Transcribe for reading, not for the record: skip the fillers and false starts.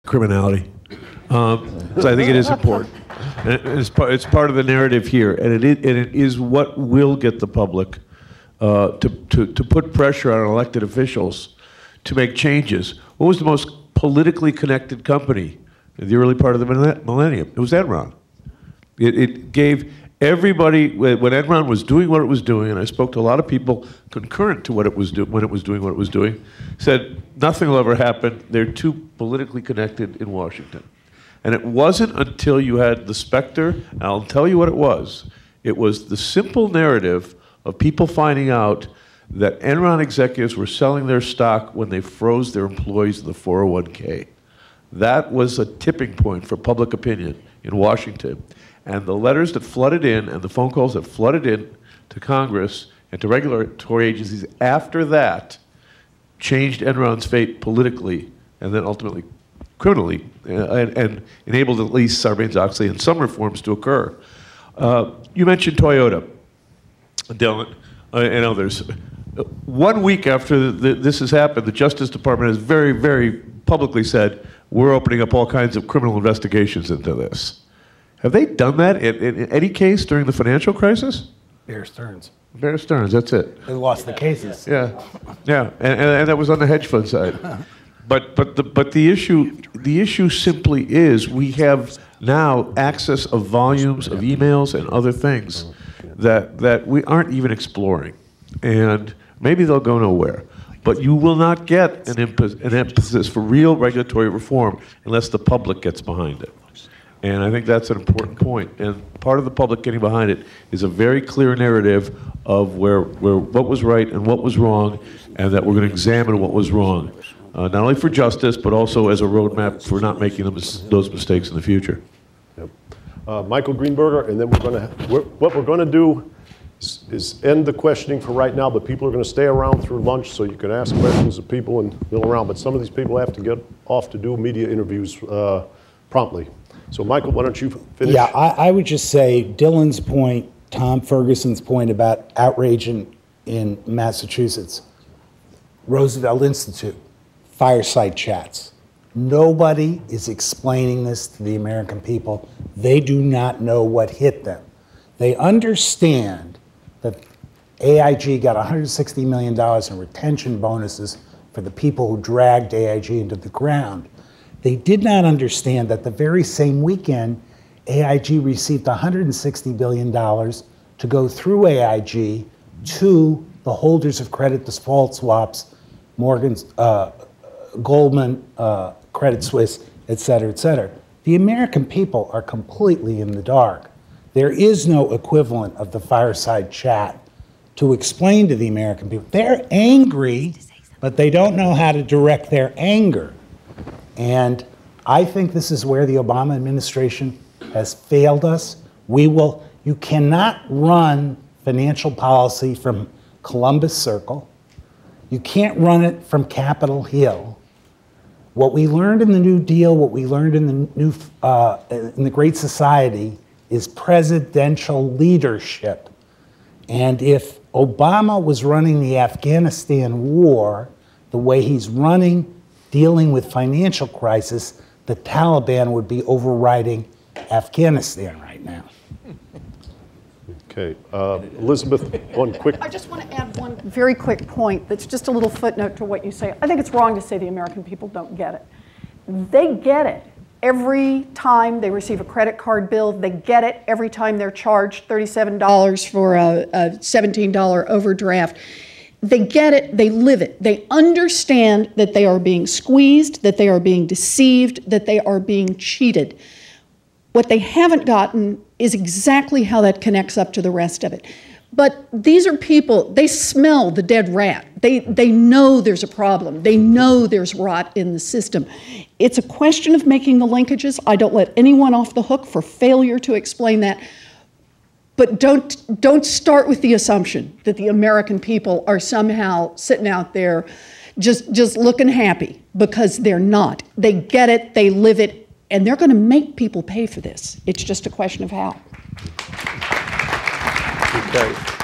criminality. So I think it is important. And it's part of the narrative here, and it is what will get the public to put pressure on elected officials to make changes. What was the most politically connected company in the early part of the millennium? It was Enron. It gave everybody, when Enron was doing what it was doing, and I spoke to a lot of people concurrent to what it was when it was doing what it was doing, said nothing will ever happen. They're too politically connected in Washington. And it wasn't until you had the specter, and I'll tell you what it was the simple narrative of people finding out that Enron executives were selling their stock when they froze their employees in the 401k. That was a tipping point for public opinion in Washington. And the letters that flooded in and the phone calls that flooded in to Congress and to regulatory agencies after that changed Enron's fate politically and then ultimately criminally and enabled at least Sarbanes-Oxley and some reforms to occur. You mentioned Toyota, Dylan, and others. 1 week after this has happened, the Justice Department has very, very publicly said, we're opening up all kinds of criminal investigations into this. Have they done that in any case during the financial crisis? Bear Stearns. Bear Stearns, that's it. They lost the cases. Yeah, yeah, and that was on the hedge fund side. But the issue simply is we have now access of volumes of emails and other things that we aren't even exploring, and maybe they'll go nowhere. But you will not get an emphasis for real regulatory reform unless the public gets behind it. And I think that's an important point. And part of the public getting behind it is a very clear narrative of where what was right and what was wrong, and that we're going to examine what was wrong, not only for justice, but also as a roadmap for not making those mistakes in the future. Yep. Michael Greenberger, and then what we're going to do is end the questioning for right now, but people are going to stay around through lunch so you can ask questions of people and mill around. But some of these people have to get off to do media interviews promptly. So, Michael, why don't you finish? Yeah, I would just say Dylan's point, Tom Ferguson's point about outrage in Massachusetts, Roosevelt Institute, fireside chats. Nobody is explaining this to the American people. They do not know what hit them. They understand that AIG got $160 million in retention bonuses for the people who dragged AIG into the ground. They did not understand that the very same weekend, AIG received $160 billion to go through AIG to the holders of credit default swaps, Morgan's, Goldman, Credit Suisse, et cetera, et cetera. The American people are completely in the dark. There is no equivalent of the fireside chat to explain to the American people. They're angry, but they don't know how to direct their anger. And I think this is where the Obama administration has failed us. You cannot run financial policy from Columbus Circle. You can't run it from Capitol Hill. What we learned in the New Deal, what we learned in the Great Society is presidential leadership. And if Obama was running the Afghanistan war the way he's dealing with financial crisis, the Taliban would be overriding Afghanistan right now. Okay, Elizabeth, one quick. I just want to add one very quick point that's just a little footnote to what you say. I think it's wrong to say the American people don't get it. They get it. Every time they receive a credit card bill, they get it. Every time they're charged $37 for a $17 overdraft. They get it, they live it. They understand that they are being squeezed, that they are being deceived, that they are being cheated. What they haven't gotten is exactly how that connects up to the rest of it. But these are people, they smell the dead rat. They know there's a problem. They know there's rot in the system. It's a question of making the linkages. I don't let anyone off the hook for failure to explain that. But don't start with the assumption that the American people are somehow sitting out there just looking happy, because they're not. They get it, they live it, and they're going to make people pay for this. It's just a question of how. Okay.